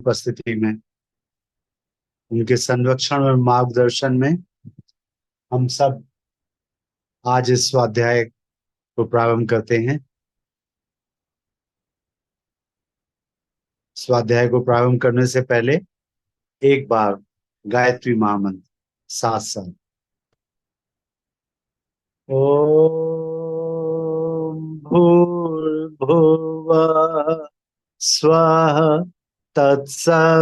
उपस्थिति में, उनके संरक्षण और मार्गदर्शन में हम सब आज इस स्वाध्याय को प्रारंभ करते हैं। स्वाध्याय को प्रारंभ करने से पहले एक बार गायत्री महामंत्र साथ साथ। ओम भूर्भुवः स्वः तत्सवितुर्वरेण्यं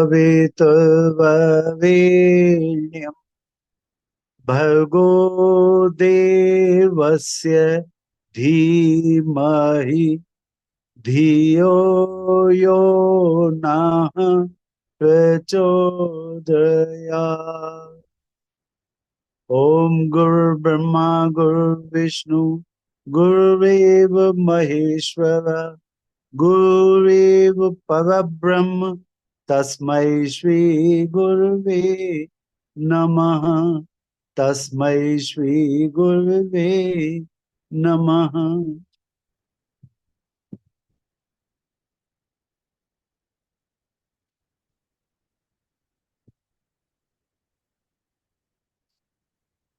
भर्गो देवस्य धीमहि धियो यो नः प्रचोदयात्। ओम गुरुर्ब्रह्मा गुरुर्विष्णु गुरुरेव महेश्वर गुरुरेव परब्रह्म तस्मै श्री गुरुवे नमः। तस्मै श्री गुरुवे नमः।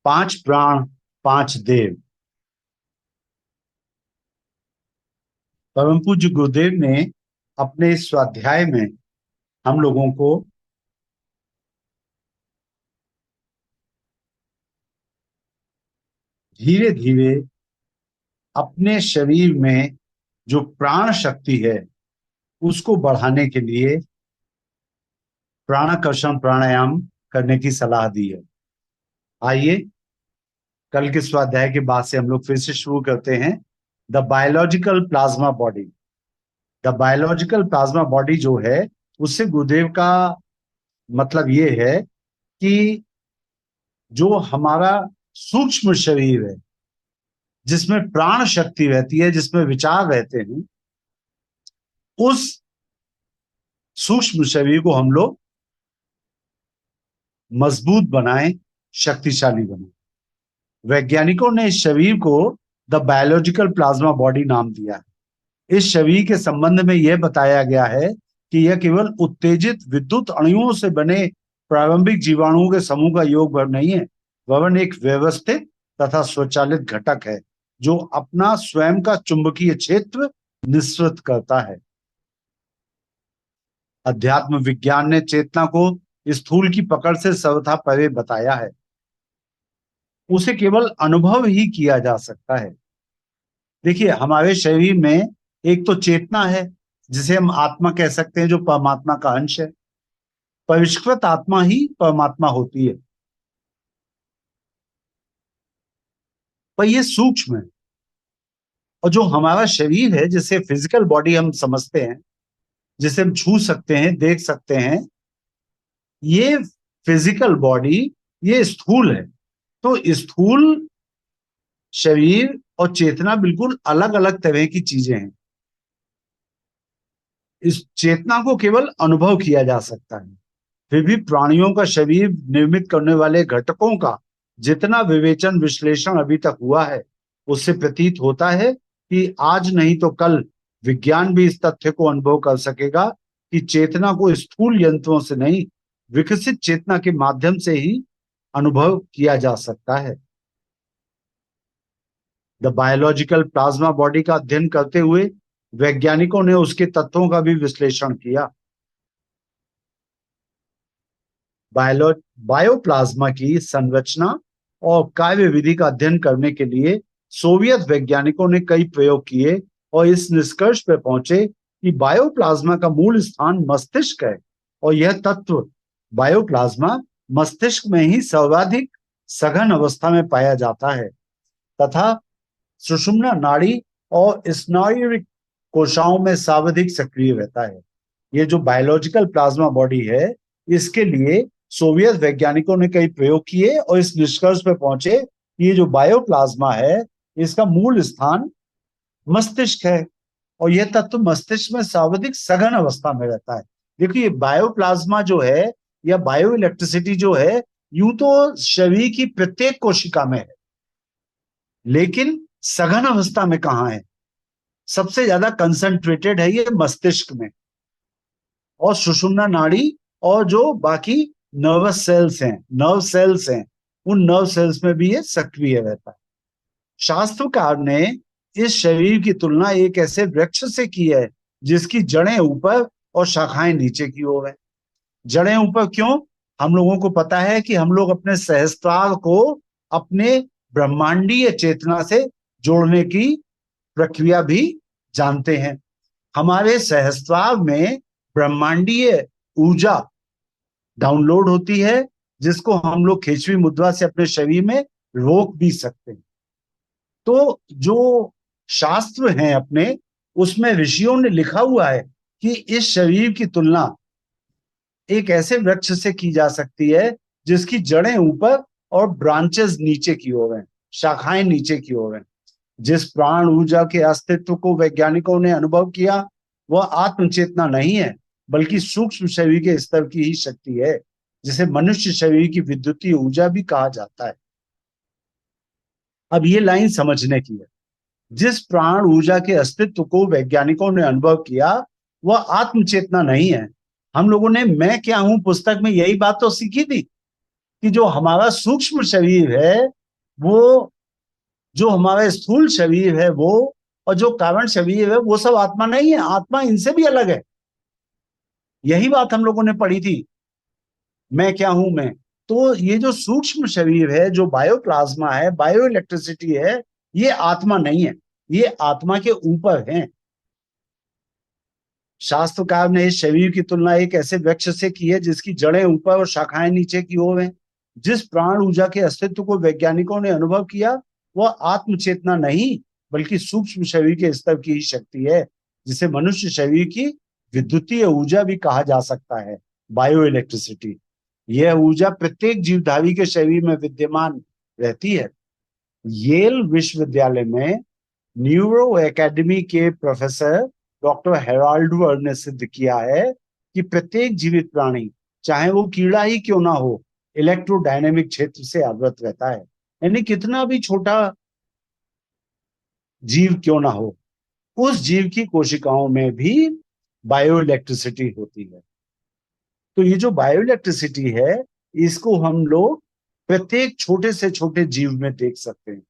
पांच प्राण पांच देव। परम पूज्य गुरुदेव ने अपने इस स्वाध्याय में हम लोगों को धीरे धीरे अपने शरीर में जो प्राण शक्ति है उसको बढ़ाने के लिए प्राणाकर्षण प्राणायाम करने की सलाह दी है। आइए कल के स्वाध्याय के बाद से हम लोग फिर से शुरू करते हैं। The biological plasma body. The biological plasma body जो है उससे गुरुदेव का मतलब ये है कि जो हमारा सूक्ष्म शरीर है जिसमें प्राण शक्ति रहती है, जिसमें विचार रहते हैं, उस सूक्ष्म शरीर को हम लोग मजबूत बनाएं, शक्तिशाली बनाएं। वैज्ञानिकों ने इस शरीर को द बायोलॉजिकल प्लाज्मा बॉडी नाम दिया है। इस शरीर के संबंध में यह बताया गया है कि यह केवल उत्तेजित विद्युत अणुओं से बने प्रारंभिक जीवाणुओं के समूह का योग भर नहीं है, वरन एक व्यवस्थित तथा स्वचालित घटक है जो अपना स्वयं का चुंबकीय क्षेत्र निःसृत करता है। अध्यात्म विज्ञान ने चेतना को स्थूल की पकड़ से सर्वथा परे बताया है। उसे केवल अनुभव ही किया जा सकता है। देखिए, हमारे शरीर में एक तो चेतना है जिसे हम आत्मा कह सकते हैं, जो परमात्मा का अंश है। परिष्कृत आत्मा ही परमात्मा होती है, पर यह सूक्ष्म है। और जो हमारा शरीर है, जिसे फिजिकल बॉडी हम समझते हैं, जिसे हम छू सकते हैं, देख सकते हैं, ये फिजिकल बॉडी ये स्थूल है। तो स्थूल शरीर और चेतना बिल्कुल अलग अलग तरह की चीजें हैं। इस चेतना को केवल अनुभव किया जा सकता है। फिर भी प्राणियों का शरीर निर्मित करने वाले घटकों का जितना विवेचन विश्लेषण अभी तक हुआ है, उससे प्रतीत होता है कि आज नहीं तो कल विज्ञान भी इस तथ्य को अनुभव कर सकेगा कि चेतना को स्थूल यंत्रों से नहीं, विकसित चेतना के माध्यम से ही अनुभव किया जा सकता है। द बायोलॉजिकल प्लाज्मा बॉडी का अध्ययन करते हुए वैज्ञानिकों ने उसके तत्वों का भी विश्लेषण किया। बायोप्लाज्मा की संरचना और कार्य विधि का अध्ययन करने के लिए सोवियत वैज्ञानिकों ने कई प्रयोग किए और इस निष्कर्ष पर पहुंचे कि बायोप्लाज्मा का मूल स्थान मस्तिष्क है और यह तत्व बायोप्लाज्मा मस्तिष्क में ही सर्वाधिक सघन अवस्था में पाया जाता है तथा सुषुम्ना नाड़ी और स्नायु कोशिकाओं में सर्वाधिक सक्रिय रहता है। ये जो बायोलॉजिकल प्लाज्मा बॉडी है, इसके लिए सोवियत वैज्ञानिकों ने कई प्रयोग किए और इस निष्कर्ष पर पहुंचे कि ये जो बायोप्लाज्मा है इसका मूल स्थान मस्तिष्क है और यह तत्व मस्तिष्क में सर्वाधिक सघन अवस्था में रहता है। देखिए, बायोप्लाज्मा जो है या बायो इलेक्ट्रिसिटी जो है, यूं तो शरीर की प्रत्येक कोशिका में है, लेकिन सघन अवस्था में कहां है? सबसे ज्यादा कंसंट्रेटेड है ये मस्तिष्क में। और सुषुम्ना नाड़ी और जो बाकी नर्वस सेल्स हैं, नर्व सेल्स हैं, उन नर्व सेल्स में भी ये सक्रिय रहता है। शास्त्रकार ने इस शरीर की तुलना एक ऐसे वृक्ष से की है जिसकी जड़ें ऊपर और शाखाएं नीचे की ओर है। जड़ें ऊपर क्यों? हम लोगों को पता है कि हम लोग अपने सहस्त्रार को अपने ब्रह्मांडीय चेतना से जोड़ने की प्रक्रिया भी जानते हैं। हमारे सहस्त्रार में ब्रह्मांडीय ऊर्जा डाउनलोड होती है, जिसको हम लोग खेचवी मुद्रा से अपने शरीर में रोक भी सकते हैं। तो जो शास्त्र हैं अपने, उसमें ऋषियों ने लिखा हुआ है कि इस शरीर की तुलना एक ऐसे वृक्ष से की जा सकती है जिसकी जड़ें ऊपर और ब्रांचेस नीचे की ओर हैं, शाखाएं नीचे की ओर हैं। जिस प्राण ऊर्जा के अस्तित्व को वैज्ञानिकों ने अनुभव किया, वह आत्मचेतना नहीं है, बल्कि सूक्ष्म शरीर के स्तर की ही शक्ति है, जिसे मनुष्य शरीर की विद्युतीय ऊर्जा भी कहा जाता है। अब ये लाइन समझने की है। जिस प्राण ऊर्जा के अस्तित्व को वैज्ञानिकों ने अनुभव किया, वह आत्मचेतना नहीं है। हम लोगों ने मैं क्या हूं पुस्तक में यही बात तो सीखी थी कि जो हमारा सूक्ष्म शरीर है, वो जो हमारा स्थूल शरीर है वो, और जो कारण शरीर है वो सब आत्मा नहीं है, आत्मा इनसे भी अलग है। यही बात हम लोगों ने पढ़ी थी, मैं क्या हूं मैं। तो ये जो सूक्ष्म शरीर है, जो बायोप्लाज्मा है, बायो इलेक्ट्रिसिटी है, ये आत्मा नहीं है, ये आत्मा के ऊपर है। शास्त्रकार ने इस शरीर की तुलना एक ऐसे वृक्ष से की है जिसकी जड़ें ऊपर और शाखाएं नीचे की ओर हैं। जिस प्राण ऊर्जा के अस्तित्व को वैज्ञानिकों ने अनुभव किया, वह आत्मचेतना नहीं, बल्कि सूक्ष्म शरीर के स्तर की ही शक्ति है, जिसे मनुष्य शरीर की विद्युतीय ऊर्जा भी कहा जा सकता है, बायो इलेक्ट्रिसिटी। यह ऊर्जा प्रत्येक जीवधारी के शरीर में विद्यमान रहती है। येल विश्वविद्यालय में न्यूरो एकेडमी के प्रोफेसर डॉक्टर हेराल्ड वर ने सिद्ध किया है कि प्रत्येक जीवित प्राणी, चाहे वो कीड़ा ही क्यों ना हो, इलेक्ट्रोडायनेमिक क्षेत्र से अवगत रहता है। यानी कितना भी छोटा जीव क्यों ना हो, उस जीव की कोशिकाओं में भी बायो इलेक्ट्रिसिटी होती है। तो ये जो बायो इलेक्ट्रिसिटी है, इसको हम लोग प्रत्येक छोटे से छोटे जीव में देख सकते हैं।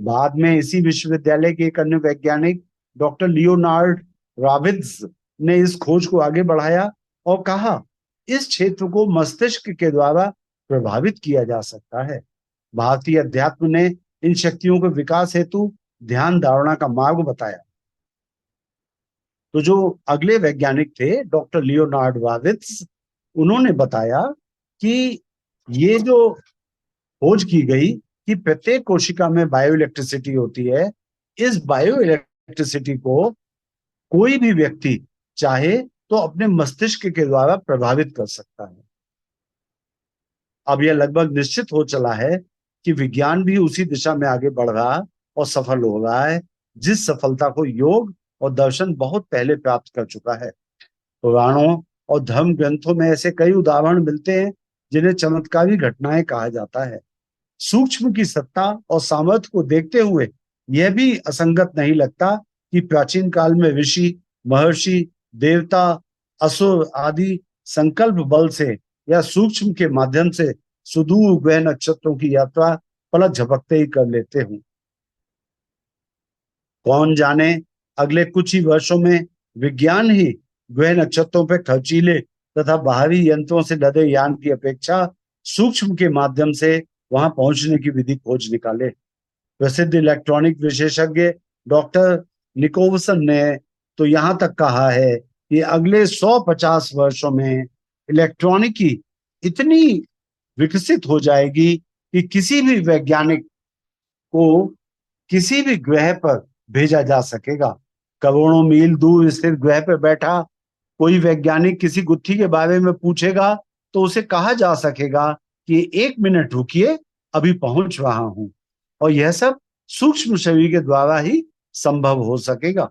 बाद में इसी विश्वविद्यालय के एक अन्य वैज्ञानिक डॉक्टर लियोनार्ड रॉबिन्स ने इस खोज को आगे बढ़ाया और कहा, इस क्षेत्र को मस्तिष्क के द्वारा प्रभावित किया जा सकता है। भारतीय अध्यात्म ने इन शक्तियों के विकास हेतु ध्यान धारणा का मार्ग बताया। तो जो अगले वैज्ञानिक थे डॉक्टर लियोनार्ड रॉबिन्स, उन्होंने बताया कि ये जो खोज की गई कि प्रत्येक कोशिका में बायो इलेक्ट्रिसिटी होती है, इस बायो इलेक्ट्रिसिटी को कोई भी व्यक्ति चाहे तो अपने मस्तिष्क के द्वारा प्रभावित कर सकता है। अब यह लगभग निश्चित हो चला है कि विज्ञान भी उसी दिशा में आगे बढ़ रहा और सफल हो रहा है, जिस सफलता को योग और दर्शन बहुत पहले प्राप्त कर चुका है। पुराणों और धर्म ग्रंथों में ऐसे कई उदाहरण मिलते हैं जिन्हें चमत्कारी घटनाएं कहा जाता है। सूक्ष्म की सत्ता और सामर्थ्य को देखते हुए यह भी असंगत नहीं लगता कि प्राचीन काल में ऋषि, महर्षि, देवता, असुर आदि संकल्प बल से या सूक्ष्म के माध्यम से सुदूर ग्रह नक्षत्रों की यात्रा पलक झपकते ही कर लेते हों। कौन जाने अगले कुछ ही वर्षों में विज्ञान ही ग्रह नक्षत्रों पर खर्चीले तथा बाहरी यंत्रों से लदे यान की अपेक्षा सूक्ष्म के माध्यम से वहां पहुंचने की विधि खोज निकाले। प्रसिद्ध इलेक्ट्रॉनिक विशेषज्ञ डॉक्टर निकोलसन ने तो यहां तक कहा है कि अगले 150 वर्षों में इलेक्ट्रॉनिकी इतनी विकसित हो जाएगी कि किसी भी वैज्ञानिक को किसी भी ग्रह पर भेजा जा सकेगा। करोड़ों मील दूर स्थित ग्रह पर बैठा कोई वैज्ञानिक किसी गुत्थी के बारे में पूछेगा तो उसे कहा जा सकेगा कि 1 मिनट रुकिए, अभी पहुंच रहा हूं। और यह सब सूक्ष्म शरीर के द्वारा ही संभव हो सकेगा।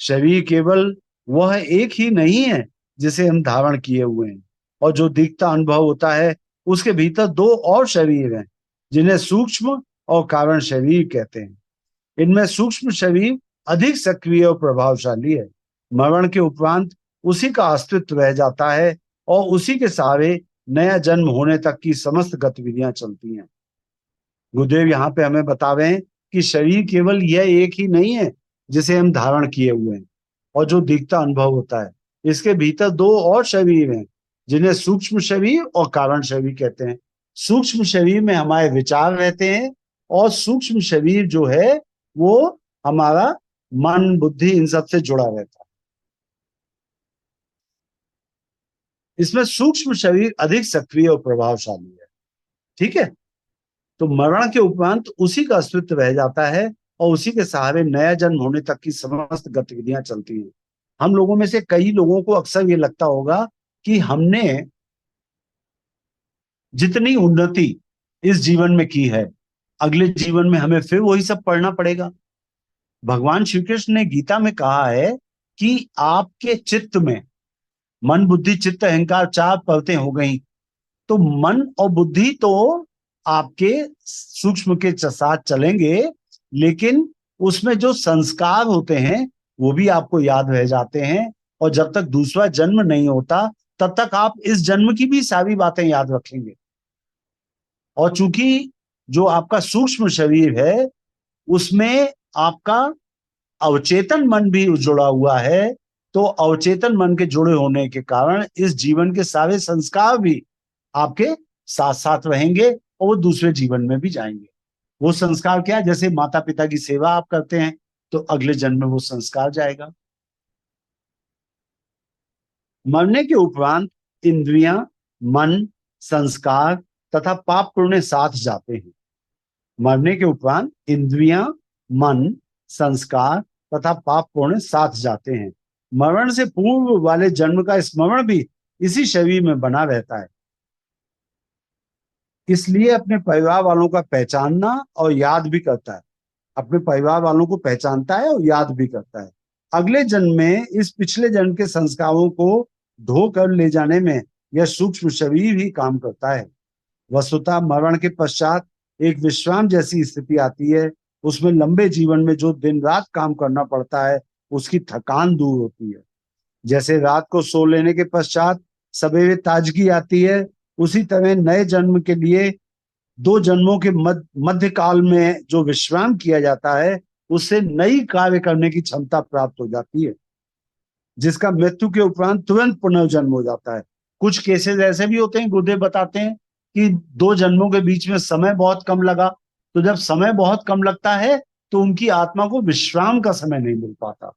शरीर केवल वह एक ही नहीं है जिसे हम धारण किए हुए हैं, और जो दिखता अनुभव होता है उसके भीतर 2 और शरीर हैं जिन्हें सूक्ष्म और कारण शरीर कहते हैं। इनमें सूक्ष्म शरीर अधिक सक्रिय और प्रभावशाली है। मरण के उपरांत उसी का अस्तित्व रह जाता है और उसी के सहारे नया जन्म होने तक की समस्त गतिविधियां चलती हैं। गुरुदेव यहाँ पे हमें बता रहे हैं कि शरीर केवल यह एक ही नहीं है जिसे हम धारण किए हुए हैं और जो दिखता अनुभव होता है। इसके भीतर दो और शरीर हैं जिन्हें सूक्ष्म शरीर और कारण शरीर कहते हैं। सूक्ष्म शरीर में हमारे विचार रहते हैं और सूक्ष्म शरीर जो है वो हमारा मन बुद्धि इन सब से जुड़ा रहता है। इसमें सूक्ष्म शरीर अधिक सक्रिय और प्रभावशाली है। ठीक है। तो मरण के उपरांत उसी का अस्तित्व रह जाता है और उसी के सहारे नया जन्म होने तक की समस्त गतिविधियां चलती हैं। हम लोगों में से कई लोगों को अक्सर ये लगता होगा कि हमने जितनी उन्नति इस जीवन में की है अगले जीवन में हमें फिर वही सब पढ़ना पड़ेगा। भगवान श्री कृष्ण ने गीता में कहा है कि आपके चित्त में मन बुद्धि चित्त अहंकार चार परतें हो गई। तो मन और बुद्धि तो आपके सूक्ष्म के साथ चलेंगे, लेकिन उसमें जो संस्कार होते हैं वो भी आपको याद रह जाते हैं और जब तक दूसरा जन्म नहीं होता तब तक आप इस जन्म की भी सारी बातें याद रखेंगे। और चूंकि जो आपका सूक्ष्म शरीर है उसमें आपका अवचेतन मन भी जुड़ा हुआ है, तो अवचेतन मन के जुड़े होने के कारण इस जीवन के सारे संस्कार भी आपके साथ साथ रहेंगे और वो दूसरे जीवन में भी जाएंगे। वो संस्कार क्या है? जैसे माता पिता की सेवा आप करते हैं तो अगले जन्म में वो संस्कार जाएगा। मरने के उपरांत इंद्रियां, मन, संस्कार तथा पाप पुण्य साथ जाते हैं। मरने के उपरांत इंद्रियां, मन, संस्कार तथा पाप पुण्य साथ जाते हैं। मरण से पूर्व वाले जन्म का स्मरण भी इसी शरीर में बना रहता है। इसलिए अपने परिवार वालों का पहचानना और याद भी करता है। अपने परिवार वालों को पहचानता है और याद भी करता है। अगले जन्म में इस पिछले जन्म के संस्कारों को धो कर ले जाने में यह सूक्ष्म शरीर ही काम करता है। वस्तुतः मरण के पश्चात एक विश्राम जैसी स्थिति आती है। उसमें लंबे जीवन में जो दिन रात काम करना पड़ता है उसकी थकान दूर होती है। जैसे रात को सो लेने के पश्चात सवेरे ताजगी आती है, उसी तरह नए जन्म के लिए दो जन्मों के मध्य काल में जो विश्राम किया जाता है उससे नई कार्य करने की क्षमता प्राप्त हो जाती है, जिसका मृत्यु के उपरांत तुरंत पुनर्जन्म हो जाता है। कुछ केसेस ऐसे भी होते हैं, गुरुदेव बताते हैं कि दो जन्मों के बीच में समय बहुत कम लगा। तो जब समय बहुत कम लगता है तो उनकी आत्मा को विश्राम का समय नहीं मिल पाता।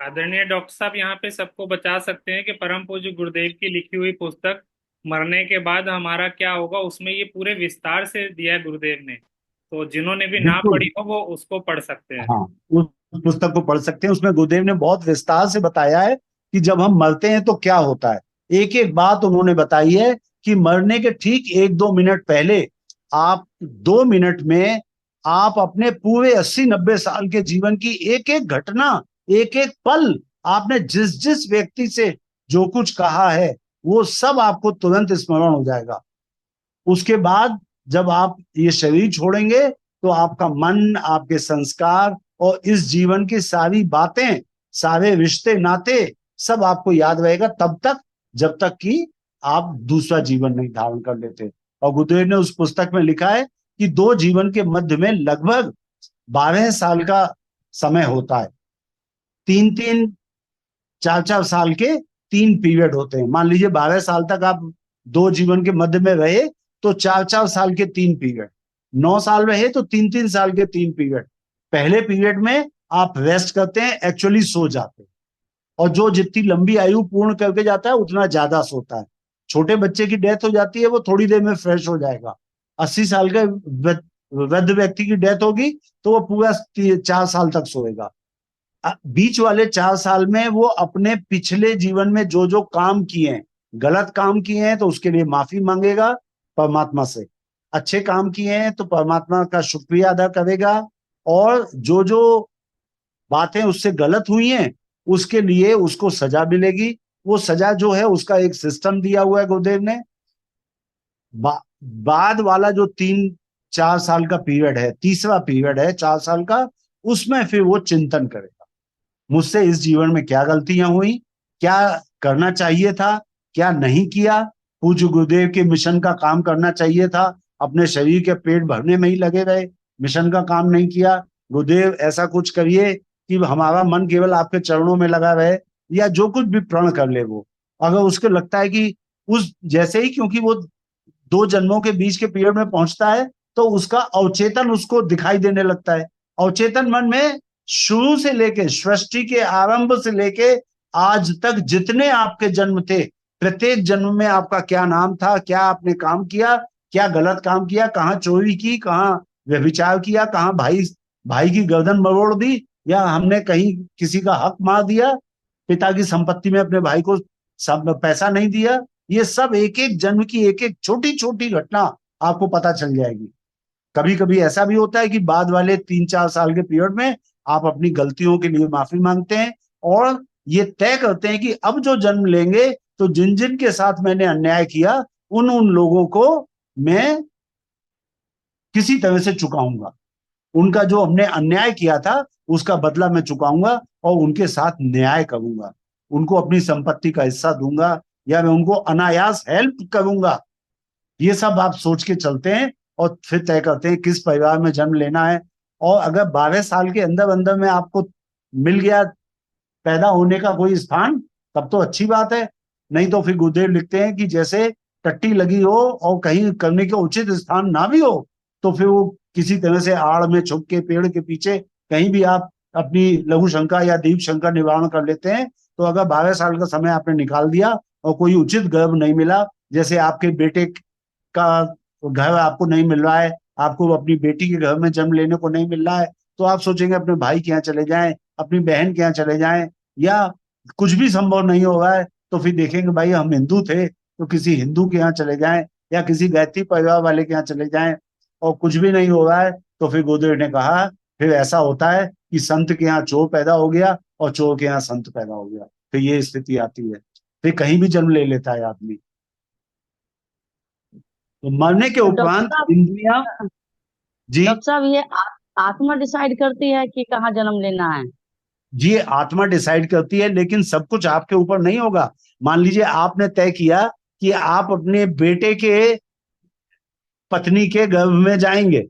आदरणीय डॉक्टर साहब, यहाँ पे सबको बता सकते हैं कि परम पूज्य गुरुदेव की लिखी हुई पुस्तक मरने के बाद हमारा क्या होगा, उसमें ये पूरे विस्तार से दिया है गुरुदेव ने। तो जिन्होंने भी ना बिल्कुल। पढ़ी हो वो उसको पढ़ सकते हैं। हाँ, उस पुस्तक को पढ़ सकते हैं। उसमें गुरुदेव ने बहुत विस्तार से बताया है कि जब हम मरते हैं तो क्या होता है। एक एक बात उन्होंने बताई है कि मरने के ठीक एक दो मिनट पहले आप 2 मिनट में आप अपने पूरे 80-90 साल के जीवन की एक एक घटना, एक एक पल, आपने जिस जिस व्यक्ति से जो कुछ कहा है वो सब आपको तुरंत स्मरण हो जाएगा। उसके बाद जब आप ये शरीर छोड़ेंगे तो आपका मन, आपके संस्कार और इस जीवन की सारी बातें, सारे रिश्ते नाते सब आपको याद रहेगा तब तक जब तक कि आप दूसरा जीवन नहीं धारण कर लेते। और गुरुदेव ने उस पुस्तक में लिखा है कि दो जीवन के मध्य में लगभग 12 साल का समय होता है। 3-3, 4-4 साल के 3 पीरियड होते हैं। मान लीजिए 12 साल तक आप दो जीवन के मध्य में रहे तो 4-4 साल के 3 पीरियड। 9 साल रहे तो 3-3 साल के 3 पीरियड। पहले पीरियड में आप रेस्ट करते हैं, एक्चुअली सो जाते हैं। और जो जितनी लंबी आयु पूर्ण करके जाता है उतना ज्यादा सोता है। छोटे बच्चे की डेथ हो जाती है, वो थोड़ी देर में फ्रेश हो जाएगा। 80 साल का वृद्ध व्यक्ति की डेथ होगी तो वो पूरा 4 साल तक सोएगा। बीच वाले 4 साल में वो अपने पिछले जीवन में जो जो काम किए हैं, गलत काम किए हैं तो उसके लिए माफी मांगेगा परमात्मा से। अच्छे काम किए हैं तो परमात्मा का शुक्रिया अदा करेगा। और जो जो बातें उससे गलत हुई हैं उसके लिए उसको सजा मिलेगी। वो सजा जो है उसका एक सिस्टम दिया हुआ है गुरुदेव ने। बाद वाला जो 3-4 साल का पीरियड है, तीसरा पीरियड है 4 साल का, उसमें फिर वो चिंतन करेगा। मुझसे इस जीवन में क्या गलतियां हुई, क्या करना चाहिए था, क्या नहीं किया। पूज्य गुरुदेव के मिशन का काम करना चाहिए था, अपने शरीर के पेट भरने में ही लगे रहे, मिशन का काम नहीं किया। गुरुदेव ऐसा कुछ करिए कि हमारा मन केवल आपके चरणों में लगा रहे, या जो कुछ भी प्रण कर ले वो, अगर उसको लगता है कि उस जैसे ही, क्योंकि वो 2 जन्मों के बीच के पीरियड में पहुंचता है, तो उसका अवचेतन उसको दिखाई देने लगता है। अवचेतन मन में शुरू से लेके, सृष्टि के आरंभ से लेके आज तक जितने आपके जन्म थे, प्रत्येक जन्म में आपका क्या नाम था, क्या आपने काम किया, क्या गलत काम किया, कहाँ चोरी की, कहाँ व्यभिचार किया, कहाँ भाई भाई की गर्दन मरोड़ दी, या हमने कहीं किसी का हक मार दिया, पिता की संपत्ति में अपने भाई को सब पैसा नहीं दिया। ये सब एक एक जन्म की एक एक छोटी छोटी घटना आपको पता चल जाएगी। कभी कभी ऐसा भी होता है कि बाद वाले 3-4 साल के पीरियड में आप अपनी गलतियों के लिए माफी मांगते हैं, और ये तय करते हैं कि अब जो जन्म लेंगे तो जिन जिन के साथ मैंने अन्याय किया, उन उन लोगों को मैं किसी तरह से चुकाऊंगा, उनका जो हमने अन्याय किया था उसका बदला मैं चुकाऊंगा, और उनके साथ न्याय करूंगा, उनको अपनी संपत्ति का हिस्सा दूंगा, या मैं उनको अनायास हेल्प करूंगा। ये सब आप सोच के चलते हैं, और फिर तय करते हैं किस परिवार में जन्म लेना है। और अगर 12 साल के अंदर अंदर में आपको मिल गया पैदा होने का कोई स्थान, तब तो अच्छी बात है। नहीं तो फिर गुरुदेव लिखते हैं कि जैसे टट्टी लगी हो और कहीं करने के उचित स्थान ना भी हो, तो फिर वो किसी तरह से आड़ में छुप के पेड़ के पीछे कहीं भी आप अपनी लघु शंका या दीप शंका निवारण कर लेते हैं। तो अगर 12 साल का समय आपने निकाल दिया और कोई उचित गर्भ नहीं मिला, जैसे आपके बेटे का घर आपको नहीं मिल रहा है, आपको अपनी बेटी के घर में जन्म लेने को नहीं मिल रहा है, तो आप सोचेंगे अपने भाई के यहाँ चले जाएं, अपनी बहन के यहाँ चले जाएं, या कुछ भी संभव नहीं हो रहा है तो फिर देखेंगे भाई हम हिंदू थे तो किसी हिंदू के यहाँ चले जाएं, या किसी गायत्री परिवार वाले के यहाँ चले जाएं। और कुछ भी नहीं हो रहा है तो फिर गुरुदेव ने कहा फिर ऐसा होता है कि संत के यहाँ चोर पैदा हो गया और चोर के यहाँ संत पैदा हो गया, फिर ये स्थिति आती है, फिर कहीं भी जन्म ले लेता है आदमी। तो मरने के तो डॉक्टर उपरांत साहब, इंद्रियां। जी। डॉक्टर साहब ये आत्मा डिसाइड करती है कि कहाँ जन्म लेना है? जी, आत्मा डिसाइड करती है, लेकिन सब कुछ आपके ऊपर नहीं होगा। मान लीजिए आपने तय किया कि आप अपने बेटे के पत्नी के गर्भ में जाएंगे,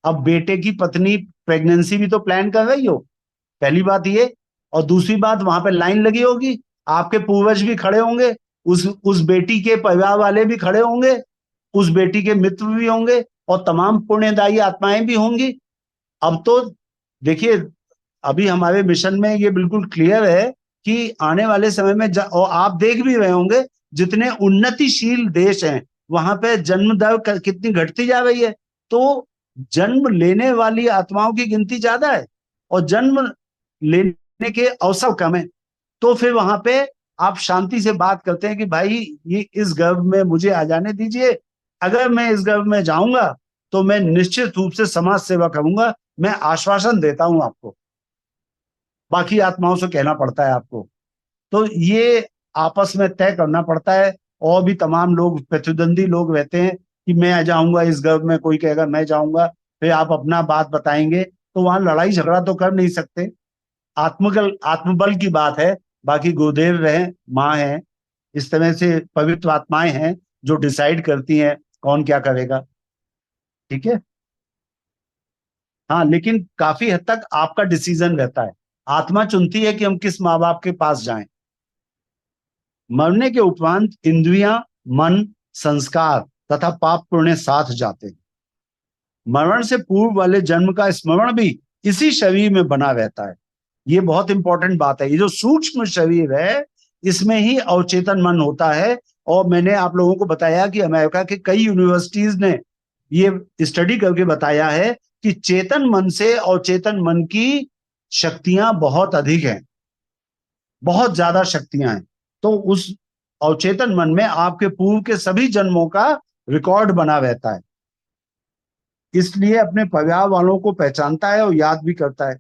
अब बेटे की पत्नी प्रेगनेंसी भी तो प्लान कर रही हो, पहली बात ये। और दूसरी बात, वहां पे लाइन लगी होगी, आपके पूर्वज भी खड़े होंगे, उस बेटी के परिवार वाले भी खड़े होंगे, उस बेटी के मित्र भी होंगे, और तमाम पुण्यदायी आत्माएं भी होंगी। अब तो देखिए, अभी हमारे मिशन में ये बिल्कुल क्लियर है कि आने वाले समय में और आप देख भी रहे होंगे, जितने उन्नतिशील देश हैं वहां पे जन्म दर कितनी घटती जा रही है। तो जन्म लेने वाली आत्माओं की गिनती ज्यादा है और जन्म लेने के अवसर कम है। तो फिर वहां पे आप शांति से बात करते हैं कि भाई ये इस गर्भ में मुझे आ जाने दीजिए, अगर मैं इस गर्भ में जाऊंगा तो मैं निश्चित रूप से समाज सेवा करूंगा, मैं आश्वासन देता हूं आपको। बाकी आत्माओं से कहना पड़ता है आपको। तो ये आपस में तय करना पड़ता है। और भी तमाम लोग, प्रतिद्वंदी लोग रहते हैं कि मैं जाऊंगा इस गर्भ में, कोई कहेगा मैं जाऊंगा, फिर आप अपना बात बताएंगे, तो वहां लड़ाई झगड़ा तो कर नहीं सकते। आत्मबल की बात है। बाकी गुरुदेव रहे, माँ है, इस तरह से पवित्र आत्माएं हैं जो डिसाइड करती हैं कौन क्या करेगा। ठीक है। हाँ, लेकिन काफी हद तक आपका डिसीजन रहता है, आत्मा चुनती है कि हम किस माँ बाप के पास जाएं। मरने के उपरांत इंद्रियां, मन, संस्कार तथा पाप पुण्य साथ जाते हैं। मरण से पूर्व वाले जन्म का स्मरण भी इसी शरीर में बना रहता है। ये बहुत इंपॉर्टेंट बात है। ये जो सूक्ष्म शरीर है इसमें ही अवचेतन मन होता है। और मैंने आप लोगों को बताया कि अमेरिका के कई यूनिवर्सिटीज ने ये स्टडी करके बताया है कि चेतन मन से अवचेतन मन की शक्तियां बहुत अधिक हैं, बहुत ज्यादा शक्तियां हैं। तो उस अवचेतन मन में आपके पूर्व के सभी जन्मों का रिकॉर्ड बना रहता है, इसलिए अपने परिवार वालों को पहचानता है और याद भी करता है।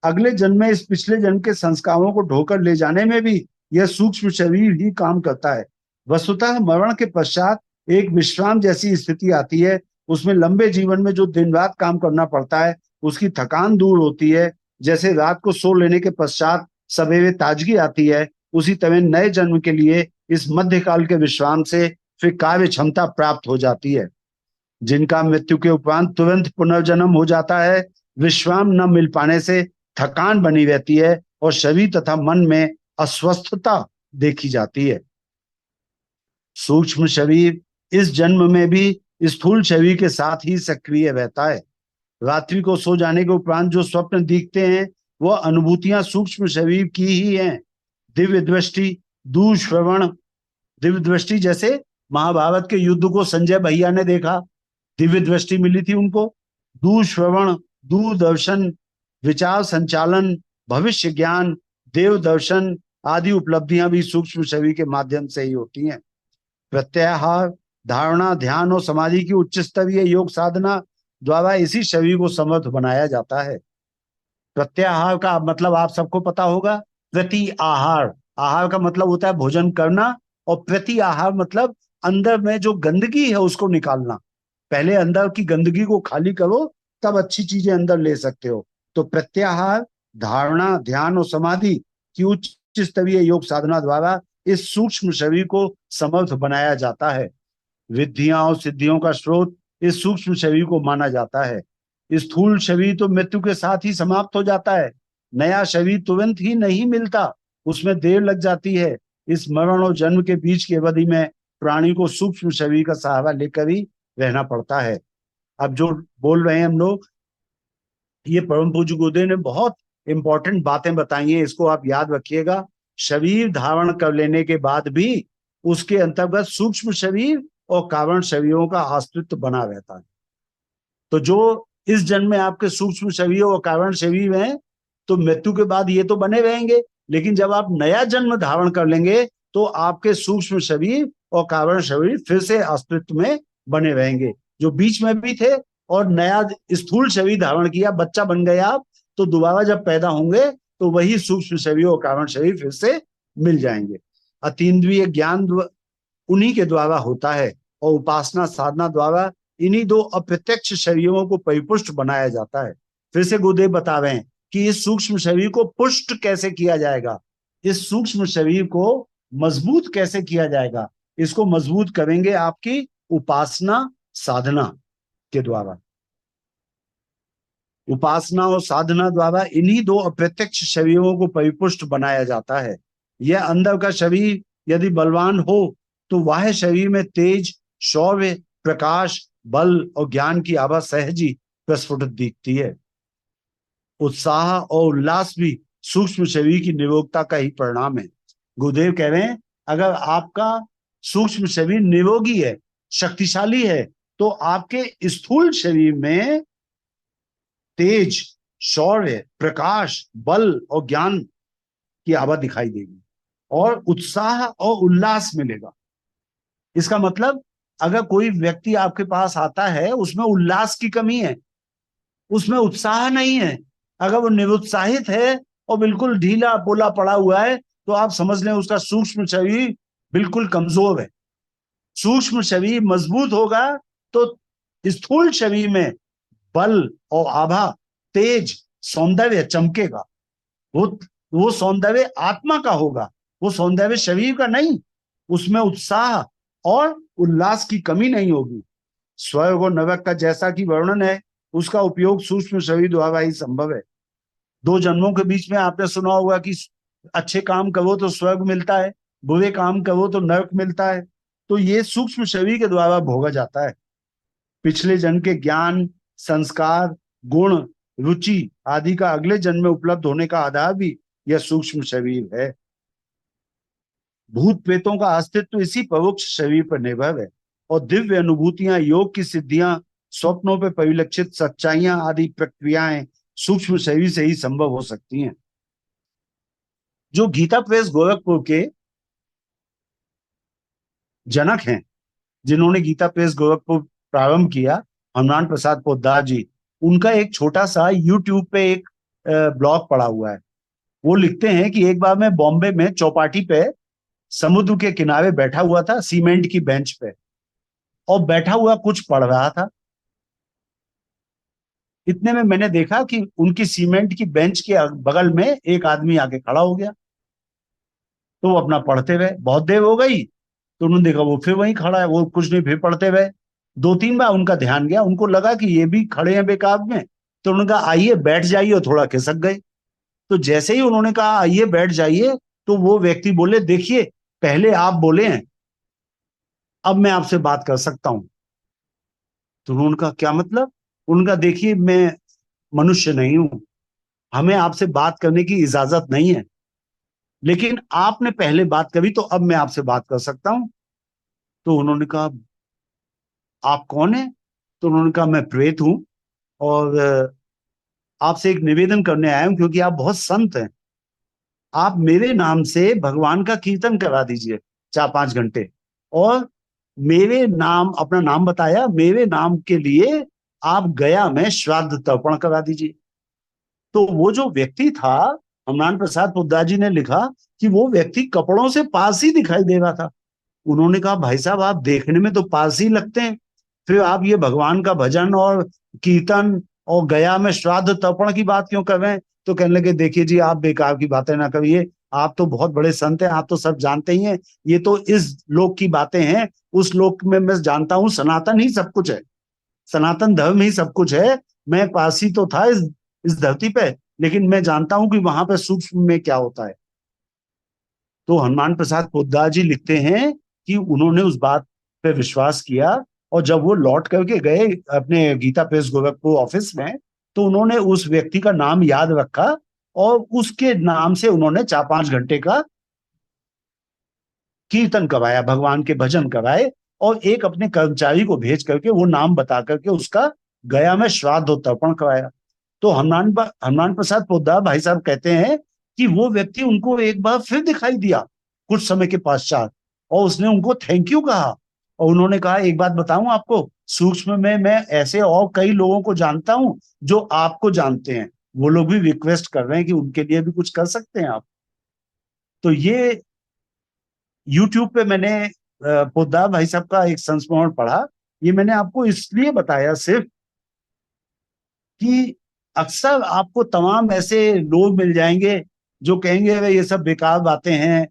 अगले जन्म में इस पिछले जन्म के संस्कारों को ढोकर ले जाने में भी यह सूक्ष्म शरीर ही काम करता है। वस्तुतः मरण के पश्चात एक विश्राम जैसी स्थिति आती है। उसमें लंबे जीवन में जो दिन रात काम करना पड़ता है उसकी थकान दूर होती है, जैसे रात को सो लेने के पश्चात सवेरे ताजगी आती है, उसी तरह नए जन्म के लिए इस मध्यकाल के विश्राम से फिर कार्य क्षमता प्राप्त हो जाती है। जिनका मृत्यु के उपरांत तुरंत पुनर्जन्म हो जाता है, विश्राम न मिल पाने से थकान बनी रहती है और शरीर तथा मन में अस्वस्थता देखी जाती है। सूक्ष्म शरीर इस जन्म में भी स्थूल शरीर के साथ ही सक्रिय रहता है। रात्रि को सो जाने के उपरांत जो स्वप्न दिखते हैं वह अनुभूतियां सूक्ष्म शरीर की ही हैं। दिव्य दृष्टि, दूर श्रवण, दिव्य दृष्टि जैसे महाभारत के युद्ध को संजय भैया ने देखा, दिव्य दृष्टि मिली थी उनको। दूर श्रवण, दूरदर्शन, विचार संचालन, भविष्य ज्ञान, देव दर्शन आदि उपलब्धियां भी सूक्ष्म शरीर के माध्यम से ही होती हैं। प्रत्याहार, धारणा, ध्यान और समाधि की उच्च स्तरीय योग साधना द्वारा इसी शरीर को समर्थ बनाया जाता है। प्रत्याहार का मतलब आप सबको पता होगा, प्रति आहार। आहार का मतलब होता है भोजन करना, और प्रति आहार मतलब अंदर में जो गंदगी है उसको निकालना। पहले अंदर की गंदगी को खाली करो, तब अच्छी चीजें अंदर ले सकते हो। तो प्रत्याहार, धारणा, ध्यान और समाधि की उच्च स्तरीय योग साधना द्वारा इस सूक्ष्म शरीर को समर्थ बनाया जाता है। विद्धियां और सिद्धियों का स्रोत इस सूक्ष्म शरीर को माना जाता है। स्थूल शरीर तो मृत्यु के साथ ही समाप्त हो जाता है। नया शरीर तुरंत ही नहीं मिलता, उसमें देर लग जाती है। इस मरण और जन्म के बीच की अवधि में प्राणी को सूक्ष्म शरीर का सहारा लेकर ही रहना पड़ता है। अब जो बोल रहे हैं हम लोग, ये परम पूज्य गुरुदेव ने बहुत इंपॉर्टेंट बातें बताई हैं, इसको आप याद रखिएगा। शरीर धारण कर लेने के बाद भी उसके अंतर्गत सूक्ष्म शरीर और कारण शरीरों का अस्तित्व बना रहता है। तो जो इस जन्म में आपके सूक्ष्म शरीर और कारण शरीर हैं, तो मृत्यु के बाद ये तो बने रहेंगे, लेकिन जब आप नया जन्म धारण कर लेंगे तो आपके सूक्ष्म शरीर और कारण शरीर फिर से अस्तित्व में बने रहेंगे। जो बीच में भी थे और नया स्थूल शरीर धारण किया, बच्चा बन गए आप, तो दोबारा जब पैदा होंगे तो वही सूक्ष्म शरीर और कारण शरीर फिर से मिल जाएंगे। अतीन्द्रिय ज्ञान उन्हीं के द्वारा होता है और उपासना साधना द्वारा इन्हीं दो अप्रत्यक्ष शरीरों को परिपुष्ट बनाया जाता है। फिर से गुरुदेव बता रहे हैं कि इस सूक्ष्म शरीर को पुष्ट कैसे किया जाएगा, इस सूक्ष्म शरीर को मजबूत कैसे किया जाएगा। इसको मजबूत करेंगे आपकी उपासना साधना के द्वारा। उपासना और साधना द्वारा इन्हीं दो अप्रत्यक्ष शरीरों को परिपुष्ट बनाया जाता है। यह अंदर का शरीर यदि बलवान हो तो बाह्य शरीर में तेज, शौर्य, प्रकाश, बल और ज्ञान की आभा सहज ही प्रस्फुटित दिखती है। उत्साह और उल्लास भी सूक्ष्म शरीर की निरोगता का ही परिणाम है। गुरुदेव कह रहे हैं, अगर आपका सूक्ष्म शरीर निरोगी है, शक्तिशाली है, तो आपके स्थूल शरीर में तेज, शौर्य, प्रकाश, बल और ज्ञान की आभा दिखाई देगी और उत्साह और उल्लास मिलेगा। इसका मतलब अगर कोई व्यक्ति आपके पास आता है, उसमें उल्लास की कमी है, उसमें उत्साह नहीं है, अगर वो निरुत्साहित है और बिल्कुल ढीला पोला पड़ा हुआ है, तो आप समझ लें उसका सूक्ष्म शरीर बिल्कुल कमजोर है। सूक्ष्म शरीर मजबूत होगा तो स्थूल शरीर में बल और आभा, तेज, सौंदर्य चमकेगा। वो सौंदर्य आत्मा का होगा, वो सौंदर्य शरीर का नहीं। उसमें उत्साह और उल्लास की कमी नहीं होगी। स्वर्ग और नरक का जैसा कि वर्णन है, उसका उपयोग सूक्ष्म शरीर द्वारा ही संभव है। दो जन्मों के बीच में आपने सुना होगा कि अच्छे काम करो तो स्वर्ग मिलता है, बुरे काम करो तो नरक मिलता है। तो ये सूक्ष्म शरीर के द्वारा भोगा जाता है। पिछले जन्म के ज्ञान, संस्कार, गुण, रुचि आदि का अगले जन्म में उपलब्ध होने का आधार भी यह सूक्ष्म शरीर है। भूत प्रेतों का अस्तित्व इसी परोक्ष शरीर पर निर्भर है और दिव्य अनुभूतियां, योग की सिद्धियां, स्वप्नों पर परिलक्षित सच्चाइयां आदि प्रक्रियाएं सूक्ष्म शरीर से ही संभव हो सकती हैं। जो गीता प्रेस गोरखपुर के जनक हैं, जिन्होंने गीता प्रेस गोरखपुर प्रारंभ किया, हनुमान प्रसाद पोद्दार जी, उनका एक छोटा सा यूट्यूब पे एक ब्लॉग पड़ा हुआ है। वो लिखते हैं कि एक बार मैं बॉम्बे में चौपाटी पे समुद्र के किनारे बैठा हुआ था, सीमेंट की बेंच पे, और बैठा हुआ कुछ पढ़ रहा था। इतने में मैंने देखा कि उनकी सीमेंट की बेंच के बगल में एक आदमी आके खड़ा हो गया। तो वो अपना पढ़ते रहे, बहुत देर हो गई तो उन्होंने देखा वो फिर वहीं खड़ा है, वो कुछ नहीं, फिर पढ़ते रहे। 2-3 बार उनका ध्यान गया, उनको लगा कि ये भी खड़े हैं बेकार में, तो उन्होंने कहा आइए बैठ जाइए, और थोड़ा खिसक गए। तो जैसे ही उन्होंने कहा आइए बैठ जाइए, तो वो व्यक्ति बोले देखिए पहले आप बोले हैं, अब मैं आपसे बात कर सकता हूं। तो उन्होंने कहा क्या मतलब? उनका देखिए मैं मनुष्य नहीं हूं, हमें आपसे बात करने की इजाजत नहीं है, लेकिन आपने पहले बात करी तो अब मैं आपसे बात कर सकता हूं। तो उन्होंने कहा आप कौन है? तो उन्होंने कहा मैं प्रेत हूं, और आपसे एक निवेदन करने आया हूं, क्योंकि आप बहुत संत हैं, आप मेरे नाम से भगवान का कीर्तन करा दीजिए 4-5 घंटे, और मेरे नाम, अपना नाम बताया, मेरे नाम के लिए आप गया में श्राद्ध तर्पण करा दीजिए। तो वो जो व्यक्ति था, हमनान प्रसाद पोद्दार जी ने लिखा कि वो व्यक्ति कपड़ों से पारसी दिखाई दे रहा था। उन्होंने कहा भाई साहब आप देखने में तो पारसी लगते हैं, फिर आप ये भगवान का भजन और कीर्तन और गया में श्राद्ध तर्पण की बात क्यों कर रहे हैं? तो कहने लगे देखिए जी आप बेकार की बातें ना करिए, आप तो बहुत बड़े संत हैं, आप तो सब जानते ही हैं, ये तो इस लोक की बातें हैं, उस लोक में मैं जानता हूं सनातन ही सब कुछ है, सनातन धर्म ही सब कुछ है। मैं पारसी तो था इस धरती पे, लेकिन मैं जानता हूं कि वहां पे सूक्ष्म में क्या होता है। तो हनुमान प्रसाद पोद्दार जी लिखते हैं कि उन्होंने उस बात पे विश्वास किया, और जब वो लौट करके गए अपने गीता प्रेस गोरखपुर ऑफिस में, तो उन्होंने उस व्यक्ति का नाम याद रखा, और उसके नाम से उन्होंने 4-5 घंटे का कीर्तन करवाया, भगवान के भजन करवाए, और एक अपने कर्मचारी को भेज करके वो नाम बता करके उसका गया में श्राद्ध और तर्पण कराया। तो हनुमान प्रसाद पोद्दार भाई साहब कहते हैं कि वो व्यक्ति उनको एक बार फिर दिखाई दिया कुछ समय के पश्चात, और उसने उनको थैंक यू कहा, और उन्होंने कहा एक बात बताऊं आपको, सूक्ष्म में मैं ऐसे और कई लोगों को जानता हूं जो आपको जानते हैं, वो लोग भी रिक्वेस्ट कर रहे हैं कि उनके लिए भी कुछ कर सकते हैं आप। तो ये यूट्यूब पे मैंने पोद्दार भाई साहब का एक संस्मरण पढ़ा। ये मैंने आपको इसलिए बताया सिर्फ कि अक्सर आपको तमाम ऐसे लोग मिल जाएंगे जो कहेंगे अरे ये सब बेकार बातें हैं,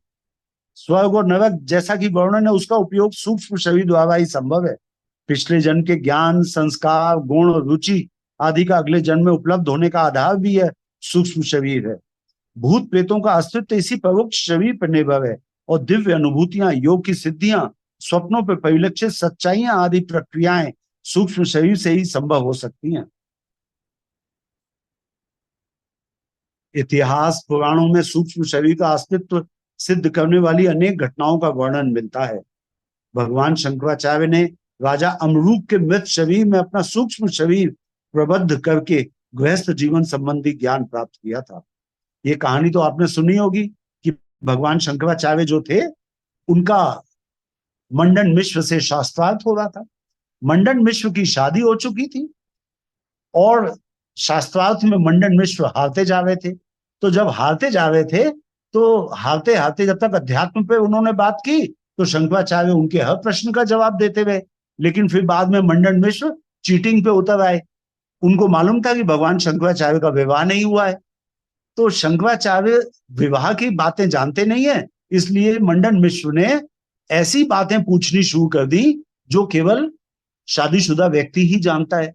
स्वर्ग और नरक जैसा कि वर्णन है उसका उपयोग सूक्ष्म शरीर द्वारा ही संभव है। पिछले जन्म के ज्ञान, संस्कार, गुण और रुचि आदि का अगले जन्म में उपलब्ध होने का आधार भी है सूक्ष्म शरीर है। भूत प्रेतों का अस्तित्व इसी परोक्ष शरीर पर निर्भर है, और दिव्य अनुभूतियां, योग की सिद्धियां, स्वप्नों पर परिलक्षित सच्चाइयां आदि प्रक्रियाएं सूक्ष्म शरीर से ही संभव हो सकती हैं। इतिहास पुराणों में सूक्ष्म शरीर का अस्तित्व सिद्ध करने वाली अनेक घटनाओं का वर्णन मिलता है। भगवान शंकराचार्य ने राजा अमरूक के मृत शरीर में अपना सूक्ष्म शरीर प्रबद्ध करके गृहस्थ जीवन संबंधी ज्ञान प्राप्त किया था। ये कहानी तो आपने सुनी होगी कि भगवान शंकराचार्य जो थे उनका मंडन मिश्र से शास्त्रार्थ हो रहा था। मंडन मिश्र की शादी हो चुकी थी, और शास्त्रार्थ में मंडन मिश्र हारते जा रहे थे। तो जब हारते जा रहे थे, तो हारते हारते जब तक अध्यात्म पे उन्होंने बात की, तो शंकराचार्य उनके हर प्रश्न का जवाब देते रहे, लेकिन फिर बाद में मंडन मिश्र चीटिंग पे उतर आए। उनको मालूम था कि भगवान शंकराचार्य का विवाह नहीं हुआ है, तो शंकराचार्य विवाह की बातें जानते नहीं है, इसलिए मंडन मिश्र ने ऐसी बातें पूछनी शुरू कर दी जो केवल शादीशुदा व्यक्ति ही जानता है।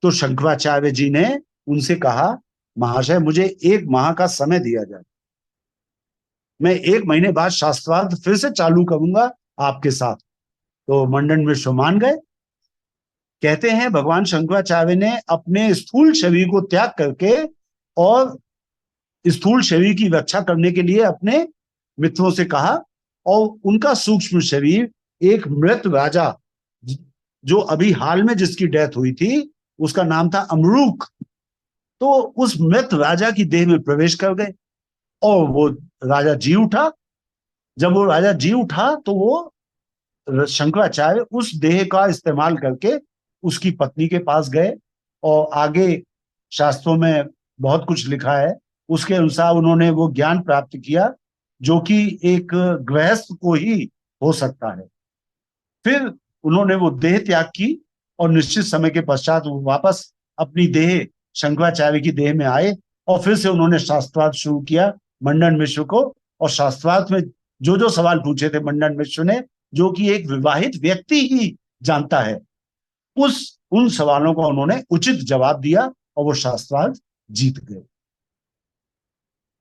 तो शंकराचार्य जी ने उनसे कहा महाशय मुझे 1 माह का समय दिया जाए, मैं 1 महीने बाद शास्त्रार्थ फिर से चालू करूंगा आपके साथ। तो मंडन मिश्र मान गए। कहते हैं भगवान शंकराचार्य ने अपने स्थूल शरीर को त्याग करके और स्थूल शरीर की रक्षा करने के लिए अपने मित्रों से कहा, और उनका सूक्ष्म शरीर एक मृत राजा, जो अभी हाल में जिसकी डेथ हुई थी, उसका नाम था अमरूक, तो उस मृत राजा की देह में प्रवेश कर गए, और वो राजा जी उठा। जब वो राजा जी उठा तो वो शंकराचार्य उस देह का इस्तेमाल करके उसकी पत्नी के पास गए, और आगे शास्त्रों में बहुत कुछ लिखा है, उसके अनुसार उन्होंने वो ज्ञान प्राप्त किया जो कि एक गृहस्थ को ही हो सकता है। फिर उन्होंने वो देह त्याग की, और निश्चित समय के पश्चात वो वापस अपनी देह शंकराचार्य की देह में आए और फिर से उन्होंने शास्त्रार्थ शुरू किया मंडन मिश्र को। और शास्त्रार्थ में जो जो सवाल पूछे थे मंडन मिश्र ने, जो कि एक विवाहित व्यक्ति ही जानता है, उन सवालों का उन्होंने उचित जवाब दिया और वो शास्त्रार्थ जीत गए।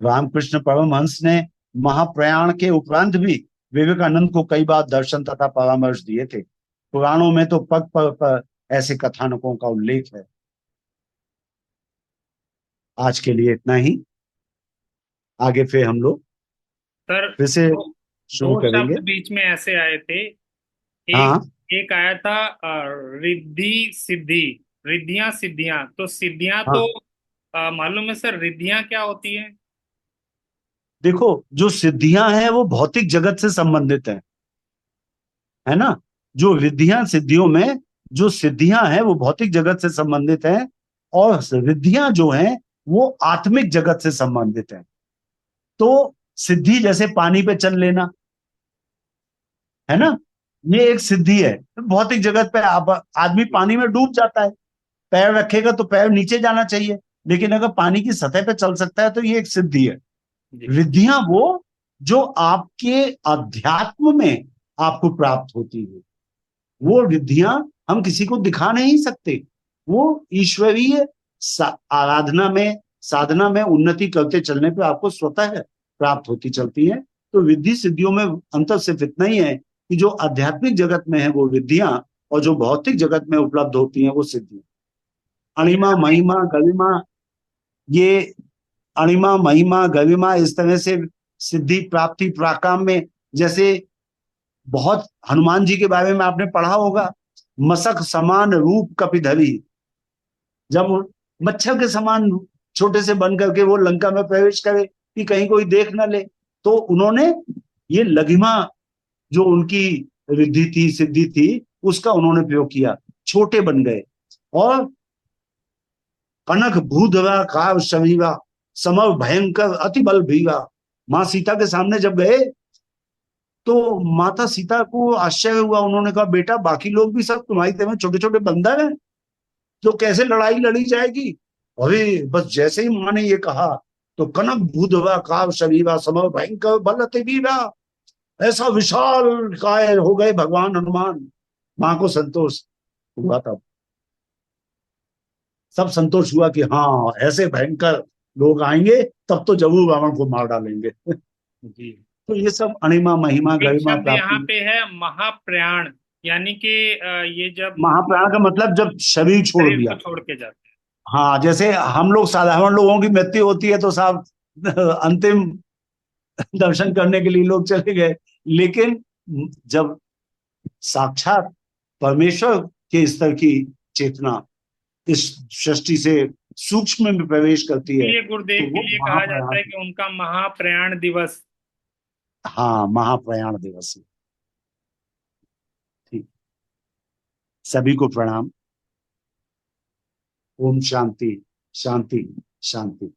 रामकृष्ण परमहंस ने महाप्रयाण के उपरांत भी विवेकानंद को कई बार दर्शन तथा परामर्श दिए थे। पुराणों में तो पग पग पर ऐसे कथानकों का उल्लेख है। आज के लिए इतना ही। आगे फिर हम लोग सर फिर से दो, शुरू दो करेंगे। शब्द बीच में ऐसे आए थे। एक हाँ एक आया था रिद्धि सिद्धि, रिद्धियां सिद्धियां। तो सिद्धियां हाँ, तो मालूम है सर, रिद्धियां क्या होती है? देखो जो सिद्धियां हैं वो भौतिक जगत से संबंधित है ना। जो रिद्धियां सिद्धियों में जो सिद्धियां हैं वो भौतिक जगत से संबंधित हैं, और रिद्धियां जो हैं वो आत्मिक जगत से संबंधित हैं। तो सिद्धि जैसे पानी पे चल लेना है ना, ये एक सिद्धि है। भौतिक जगत पे आदमी पानी में डूब जाता है, पैर रखेगा तो पैर नीचे जाना चाहिए, लेकिन अगर पानी की सतह पे चल सकता है तो ये एक सिद्धि है। जी रिद्धियां वो जो आपके अध्यात्म में आपको प्राप्त होती है, वो रिद्धियां हम किसी को दिखा नहीं सकते। वो ईश्वरीय आराधना में, साधना में उन्नति करते चलने पे आपको स्वतः प्राप्त होती चलती है। तो रिद्धि सिद्धियों में अंतर सिर्फ इतना ही है कि जो आध्यात्मिक जगत में है वो रिद्धियां, और जो भौतिक जगत में उपलब्ध होती हैं वो सिद्धियां। अणिमा यहाँ महिमा गरिमा, ये अणिमा महिमा गरिमा इस तरह से सिद्धि प्राप्ति पराक्रम में, जैसे बहुत हनुमान जी के बारे में आपने पढ़ा होगा, मसक समान रूप कपिधरी, जब मच्छर के समान छोटे से बन करके वो लंका में प्रवेश करे कि कहीं कोई देख ना ले, तो उन्होंने ये लघिमा जो उनकी रिद्धि थी सिद्धि थी उसका उन्होंने प्रयोग किया, छोटे बन गए। और कनक भूधरा काव शमीरा समर भयंकर अति बल भीगा, मां सीता के सामने जब गए तो माता सीता को आश्चर्य हुआ। उन्होंने कहा बेटा बाकी लोग भी सब तुम्हारी तरह छोटे छोटे बंदर हैं, तो कैसे लड़ाई लड़ी जाएगी। अरे बस जैसे ही माँ ने ये कहा तो कनक भूधवा काव शरीरा समर भयंकर बल अति वीरा, ऐसा विशाल काय हो गए भगवान हनुमान। माँ को संतोष हुआ, तब सब संतोष हुआ कि हाँ ऐसे भयंकर लोग आएंगे तब तो जरूर रावण को मार डालेंगे। जी तो ये सब अणिमा महिमा एक गरिमा शब्द यहाँ प्राप्ति। पे है महाप्रयाण, यानी कि ये जब महाप्राण का मतलब जब शरीर छोड़ शरीर को दिया। छोड़ के जाते हैं। हाँ, जैसे हम लोग साधारण लोगों की मृत्यु होती है तो साहब अंतिम दर्शन करने के लिए लोग चले गए, लेकिन जब साक्षात परमेश्वर के स्तर की चेतना इस सृष्टि से सूक्ष्म में प्रवेश करती है ये तो गुरुदेव के वो लिए कहा जाता है महाप्रयाण। कि उनका महाप्रयाण दिवस। हाँ, महाप्रयाण दिवस है। ठीक, सभी को प्रणाम। ओम शांति शांति शांति।